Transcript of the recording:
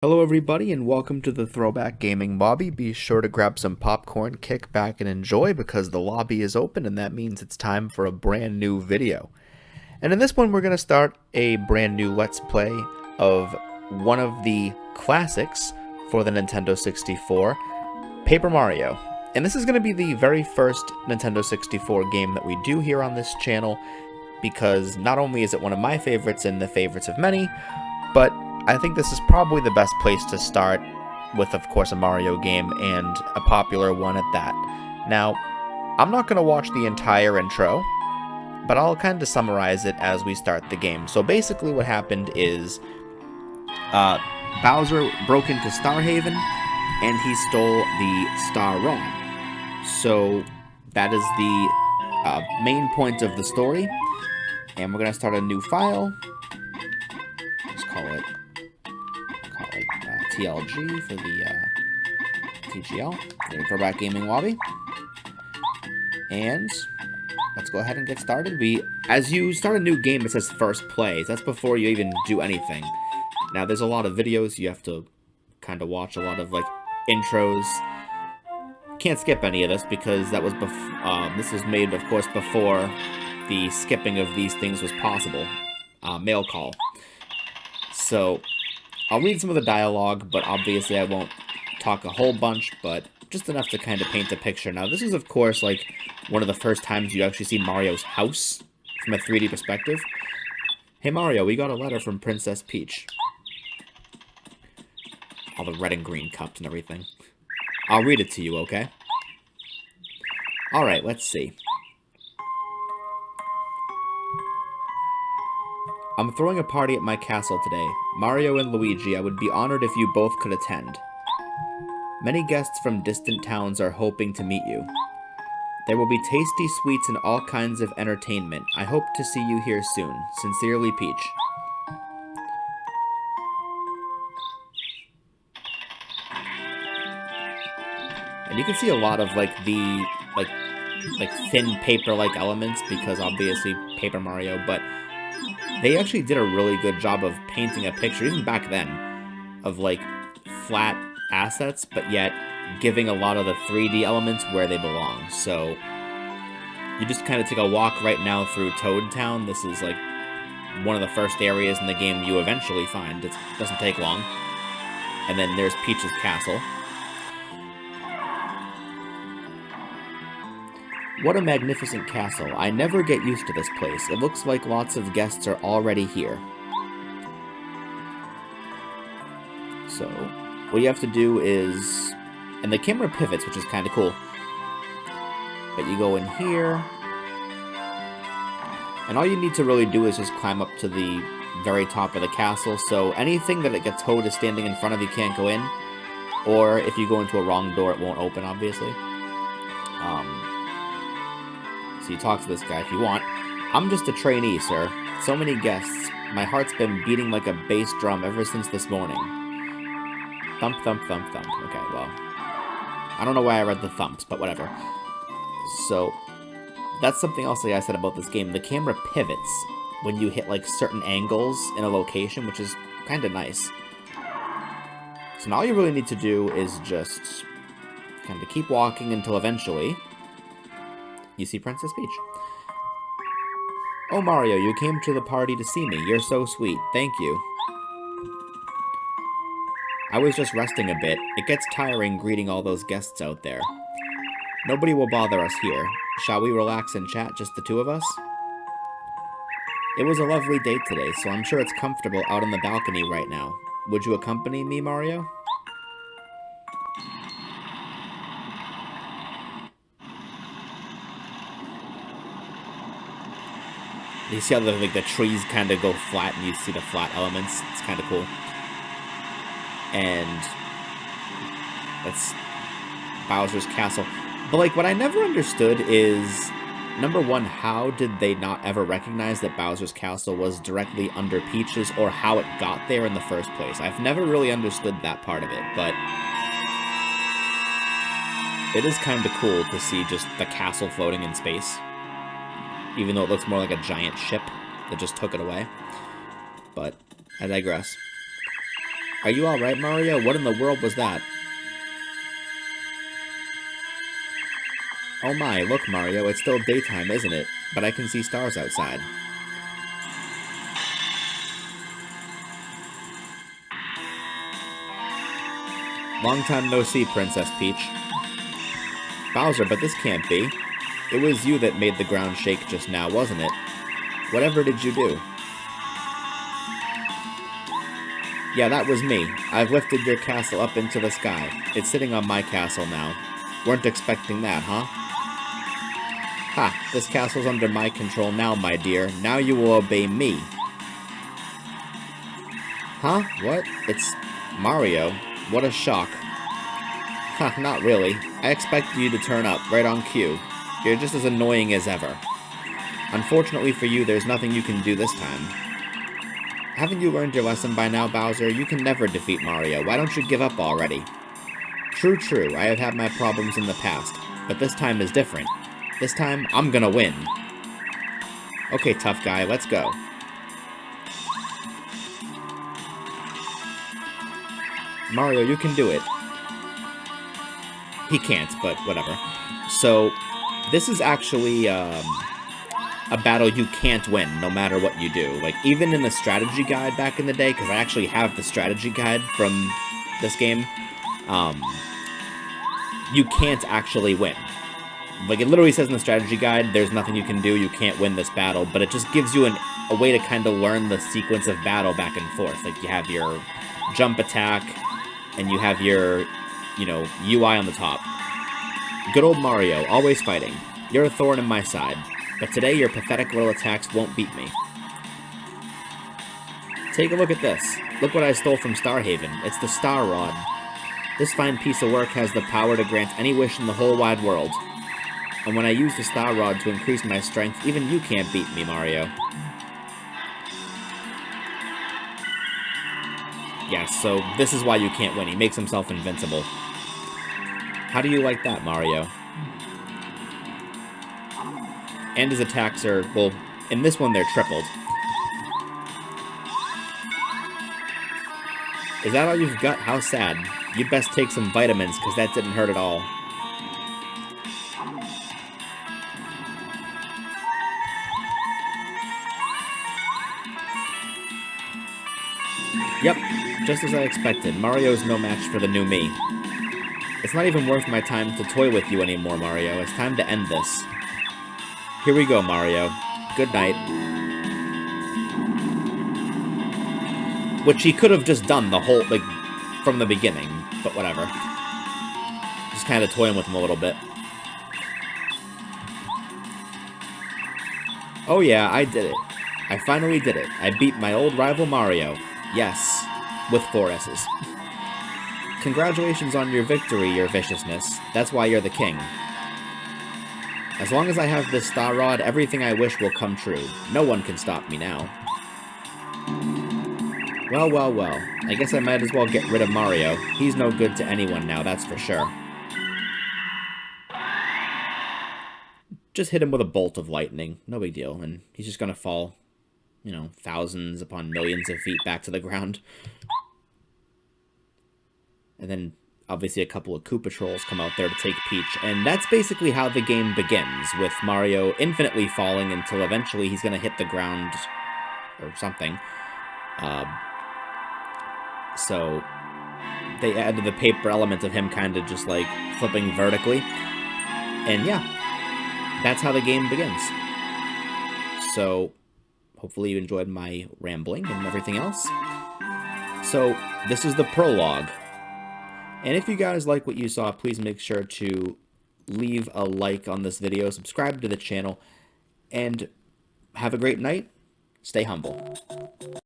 Hello everybody and welcome to the Throwback Gaming Lobby. Be sure to grab some popcorn, kick back, and enjoy because the lobby is open and that means it's time for a brand new video. And in this one we're going to start a brand new Let's Play of one of the classics for the Nintendo 64, Paper Mario. And this is going to be the very first Nintendo 64 game that we do here on this channel because not only is it one of my favorites and the favorites of many, but I think this is probably the best place to start with, of course, a Mario game, and a popular one at that. Now, I'm not going to watch the entire intro, but I'll kind of summarize it as we start the game. So basically what happened is Bowser broke into Star Haven, and he stole the Star Rod. So that is the main point of the story, and we're going to start a new file. Let's call it TLG for the TGL, the Throwback Gaming Lobby. And let's go ahead and get started. As you start a new game, it says first play. That's before you even do anything. Now, there's a lot of videos you have to kind of watch, a lot of like intros. Can't skip any of this because that was this was made, of course, before the skipping of these things was possible. Mail call. So I'll read some of the dialogue, but obviously I won't talk a whole bunch, but just enough to kind of paint a picture. Now, this is, of course, like one of the first times you actually see Mario's house from a 3D perspective. Hey, Mario, we got a letter from Princess Peach. All the red and green cups and everything. I'll read it to you, okay? Alright, let's see. I'm throwing a party at my castle today. Mario and Luigi, I would be honored if you both could attend. Many guests from distant towns are hoping to meet you. There will be tasty sweets and all kinds of entertainment. I hope to see you here soon. Sincerely, Peach. And you can see a lot of like the like thin paper-like elements because obviously Paper Mario, but they actually did a really good job of painting a picture, even back then, of like flat assets, but yet giving a lot of the 3D elements where they belong. So you just kind of take a walk right now through Toad Town. This is like one of the first areas in the game you eventually find. It doesn't take long. And then there's Peach's castle. What a magnificent castle. I never get used to this place. It looks like lots of guests are already here. So, what you have to do is... And the camera pivots, which is kind of cool. But you go in here. And all you need to really do is just climb up to the very top of the castle. So, anything that gets Toad is standing in front of you can't go in. Or, if you go into a wrong door, it won't open, obviously. So you talk to this guy if you want. I'm just a trainee, sir. So many guests. My heart's been beating like a bass drum ever since this morning. Thump, thump, thump, thump. Okay, well. I don't know why I read the thumps, but whatever. So, that's something else that I said about this game. The camera pivots when you hit like certain angles in a location, which is kind of nice. So now all you really need to do is just kind of keep walking until eventually you see Princess Peach. Oh, Mario, you came to the party to see me. You're so sweet. Thank you. I was just resting a bit. It gets tiring greeting all those guests out there. Nobody will bother us here. Shall we relax and chat, just the two of us? It was a lovely date today, so I'm sure it's comfortable out on the balcony right now. Would you accompany me, Mario? You see how the trees kind of go flat and you see the flat elements? It's kind of cool. And that's Bowser's castle. But like what I never understood is, number one, how did they not ever recognize that Bowser's castle was directly under Peach's or how it got there in the first place? I've never really understood that part of it, but it is kind of cool to see just the castle floating in space. Even though it looks more like a giant ship that just took it away. But I digress. Are you alright, Mario? What in the world was that? Oh my, look, Mario, it's still daytime, isn't it? But I can see stars outside. Long time no see, Princess Peach. Bowser, but this can't be. It was you that made the ground shake just now, wasn't it? Whatever did you do? Yeah, that was me. I've lifted your castle up into the sky. It's sitting on my castle now. Weren't expecting that, huh? Ha, this castle's under my control now, my dear. Now you will obey me. Huh? What? It's Mario. What a shock. Ha, not really. I expected you to turn up, right on cue. You're just as annoying as ever. Unfortunately for you, there's nothing you can do this time. Haven't you learned your lesson by now, Bowser? You can never defeat Mario. Why don't you give up already? True, true. I have had my problems in the past, but this time is different. This time, I'm gonna win. Okay, tough guy, let's go. Mario, you can do it. He can't, but whatever. So, this is actually a battle you can't win, no matter what you do. Like, even in the strategy guide back in the day, because I actually have the strategy guide from this game, you can't actually win. Like, it literally says in the strategy guide, there's nothing you can do, you can't win this battle, but it just gives you a way to kind of learn the sequence of battle back and forth. Like, you have your jump attack, and you have your, you know, UI on the top. Good old Mario, always fighting. You're a thorn in my side, but today your pathetic little attacks won't beat me. Take a look at this. Look what I stole from Starhaven. It's the Star Rod. This fine piece of work has the power to grant any wish in the whole wide world. And when I use the Star Rod to increase my strength, even you can't beat me, Mario. Yes, so this is why you can't win. He makes himself invincible. How do you like that, Mario? And his attacks are, well, in this one they're tripled. Is that all you've got? How sad. You'd best take some vitamins, because that didn't hurt at all. Yep, just as I expected. Mario's no match for the new me. It's not even worth my time to toy with you anymore, Mario. It's time to end this. Here we go, Mario. Good night. Which he could have just done the whole, like, from the beginning, but whatever. Just kind of toying with him a little bit. Oh yeah, I did it. I finally did it. I beat my old rival Mario. Yes, with 4 S's. Congratulations on your victory, your viciousness. That's why you're the king. As long as I have this Star Rod, everything I wish will come true. No one can stop me now. Well, well, well. I guess I might as well get rid of Mario. He's no good to anyone now, that's for sure. Just hit him with a bolt of lightning. No big deal. And he's just gonna fall, you know, thousands upon millions of feet back to the ground. And then, obviously, a couple of Koopa Trolls come out there to take Peach. And that's basically how the game begins, with Mario infinitely falling until eventually he's going to hit the ground or something. So, they added the paper element of him kind of just, like, flipping vertically. And, yeah, that's how the game begins. So, hopefully you enjoyed my rambling and everything else. So, this is the prologue. And if you guys like what you saw, please make sure to leave a like on this video, subscribe to the channel, and have a great night. Stay humble.